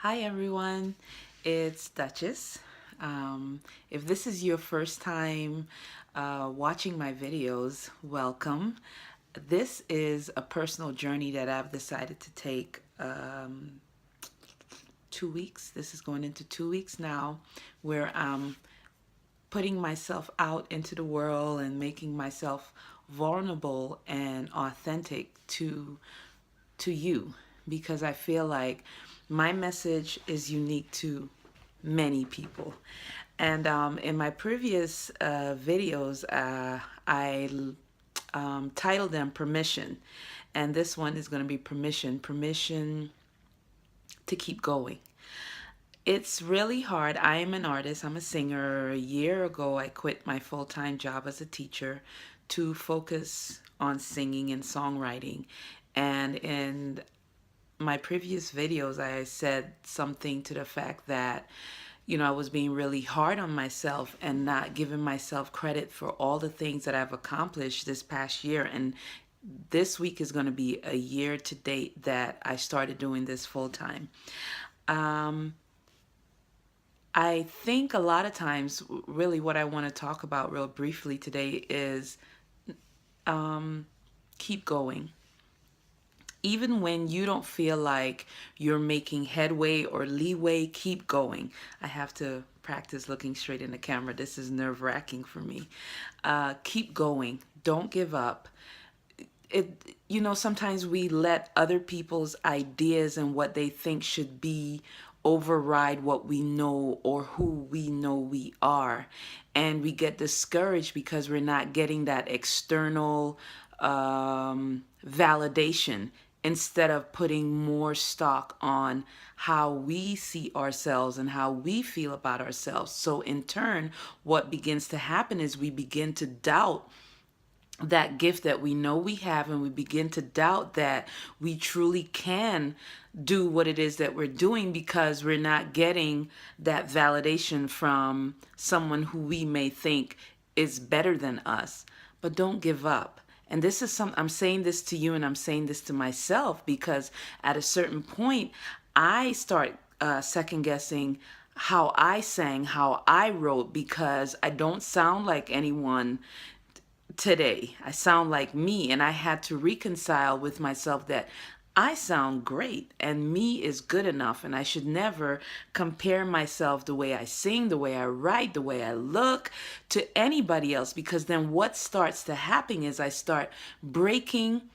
Hi everyone, it's Duchess. If this is your first time watching my videos, welcome. This is a personal journey that I've decided to take 2 weeks. This is going into 2 weeks now, where I'm putting myself out into the world and making myself vulnerable and authentic to you, because I feel like my message is unique to many people. And in my previous videos, I titled them Permission. And this one is going to be Permission to keep going. It's really hard. I am an artist. I'm a singer. A year ago, I quit my full-time job as a teacher to focus on singing and songwriting. And in my previous videos, I said something to the fact that, I was being really hard on myself and not giving myself credit for all the things that I've accomplished this past year. And this week is going to be a year to date that I started doing this full time. Um, I think a lot of times, really, what I want to talk about real briefly today is um, keep going. Even when you don't feel like you're making headway or leeway, keep going. I have to practice looking straight in the camera. This is nerve-wracking for me. Keep going. Don't give up. Sometimes we let other people's ideas and what they think should be override what we know or who we know we are. And we get discouraged because we're not getting that external validation, instead of putting more stock on how we see ourselves and how we feel about ourselves. So in turn, what begins to happen is we begin to doubt that gift that we know we have, and we begin to doubt that we truly can do what it is that we're doing, because we're not getting that validation from someone who we may think is better than us. But don't give up. And this is I'm saying this to you, and I'm saying this to myself, because at a certain point I start second guessing how I sang, how I wrote, because I don't sound like anyone today. I sound like me, and I had to reconcile with myself that I sound great and me is good enough, and I should never compare myself, the way I sing, the way I write, the way I look, to anybody else, because then what starts to happen is I start breaking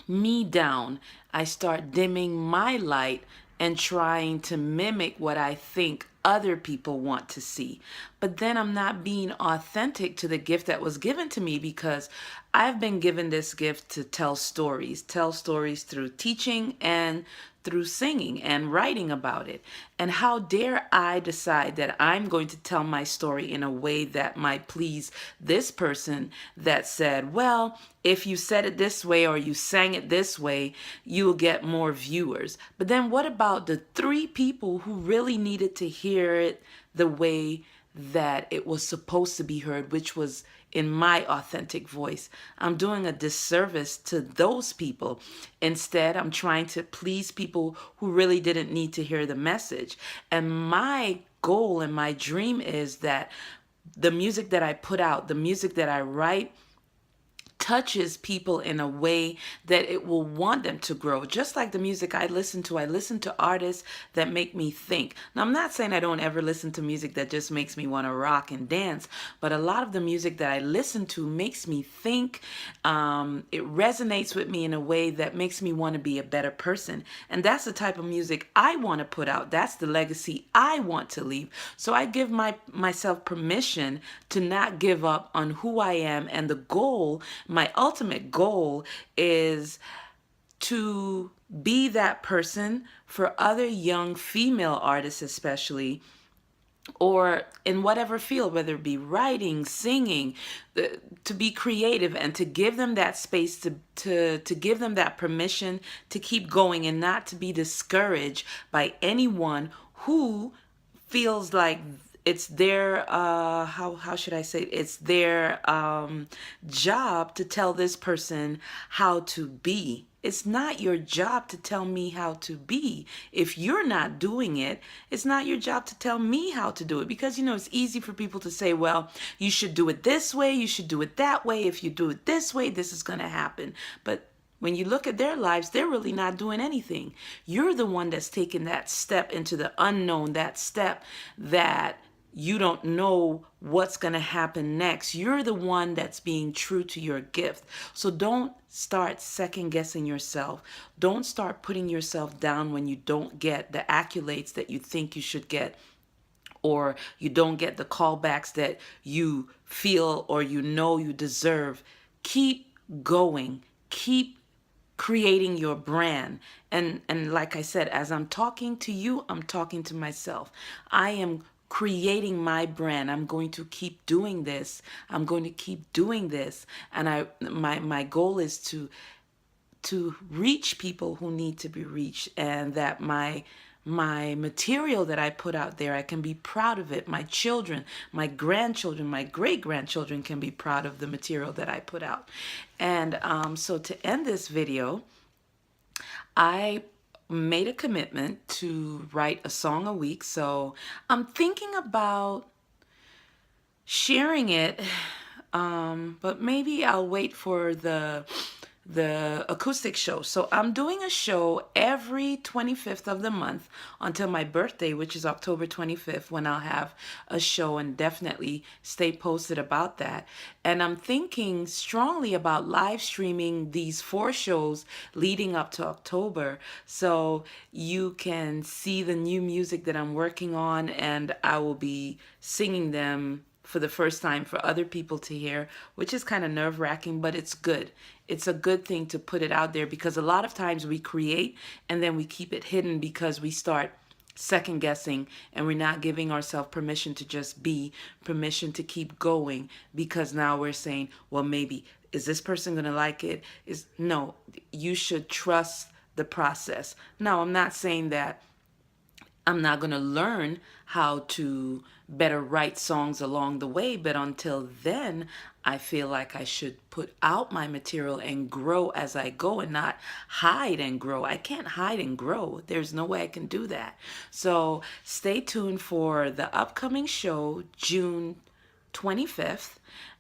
me down. I start dimming my light and trying to mimic what I think other people want to see. But then I'm not being authentic to the gift that was given to me, because I've been given this gift to tell stories through teaching and through singing and writing about it. And how dare I decide that I'm going to tell my story in a way that might please this person that said, well, if you said it this way or you sang it this way, you'll get more viewers. But then what about the 3 people who really needed to hear it the way that it was supposed to be heard, which was in my authentic voice? I'm doing a disservice to those people. Instead, I'm trying to please people who really didn't need to hear the message. And my goal and my dream is that the music that I put out, the music that I write, touches people in a way that it will want them to grow. Just like the music I listen to artists that make me think. Now, I'm not saying I don't ever listen to music that just makes me want to rock and dance, but a lot of the music that I listen to makes me think. It resonates with me in a way that makes me want to be a better person. And that's the type of music I want to put out. That's the legacy I want to leave. So I give myself permission to not give up on who I am, and the goal, my ultimate goal, is to be that person for other young female artists, especially, or in whatever field, whether it be writing, singing, to be creative, and to give them that space, to give them that permission to keep going, and not to be discouraged by anyone who feels like it's their how should I say it? It's their job to tell this person how to be. It's not your job to tell me how to be. If you're not doing it, it's not your job to tell me how to do it. Because, it's easy for people to say, well, you should do it this way, you should do it that way. If you do it this way, this is going to happen. But when you look at their lives, they're really not doing anything. You're the one that's taking that step into the unknown, that step that you don't know what's going to happen next. You're the one that's being true to your gift. So don't start second guessing yourself. Don't start putting yourself down when you don't get the accolades that you think you should get, or you don't get the callbacks that you feel or you deserve. Keep going. Keep creating your brand. And like I said, as I'm talking to you, I'm talking to myself. I am creating my brand. I'm going to keep doing this. I'm going to keep doing this. And my goal is to reach people who need to be reached, and that my material that I put out there, I can be proud of it. My children, my grandchildren, my great-grandchildren can be proud of the material that I put out. And so to end this video, I made a commitment to write a song a week. So I'm thinking about sharing it, but maybe I'll wait for the acoustic show. So I'm doing a show every 25th of the month until my birthday, which is October 25th, when I'll have a show, and definitely stay posted about that. And I'm thinking strongly about live streaming these 4 shows leading up to October, so you can see the new music that I'm working on, and I will be singing them for the first time for other people to hear, which is kind of nerve-wracking, but it's good. It's a good thing to put it out there, because a lot of times we create and then we keep it hidden because we start second guessing, and we're not giving ourselves permission to just be, permission to keep going, because now we're saying, well, maybe, is this person going to like it? No, you should trust the process. Now, I'm not saying that I'm not going to learn how to better write songs along the way, but until then, I feel like I should put out my material and grow as I go, and not hide and grow. I can't hide and grow. There's no way I can do that. So stay tuned for the upcoming show, June 25th.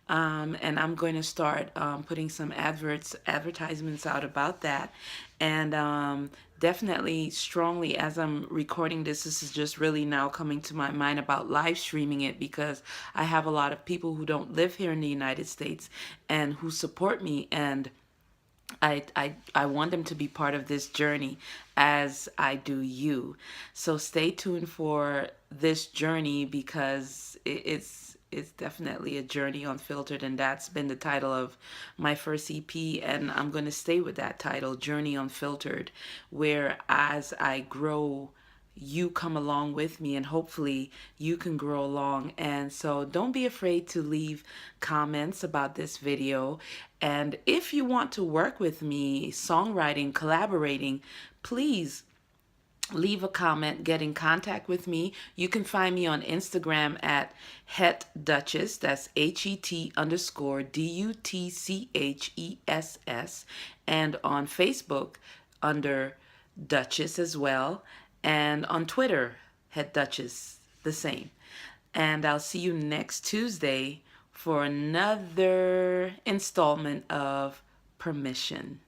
And I'm going to start putting some advertisements out about that. And definitely, strongly, as I'm recording this is just really now coming to my mind about live streaming it, because I have a lot of people who don't live here in the United States and who support me, and I want them to be part of this journey as I do you. So stay tuned for this journey, because it's definitely a journey unfiltered, and that's been the title of my first EP, and I'm going to stay with that title, Journey Unfiltered, where as I grow, you come along with me, and hopefully you can grow along. And so don't be afraid to leave comments about this video. And if you want to work with me, songwriting, collaborating, please leave a comment, get in contact with me. You can find me on Instagram at Het Duchess. That's HET_DUTCHESS, and on Facebook under Duchess as well, and on Twitter, Het Duchess, the same. And I'll see you next Tuesday for another installment of Permission.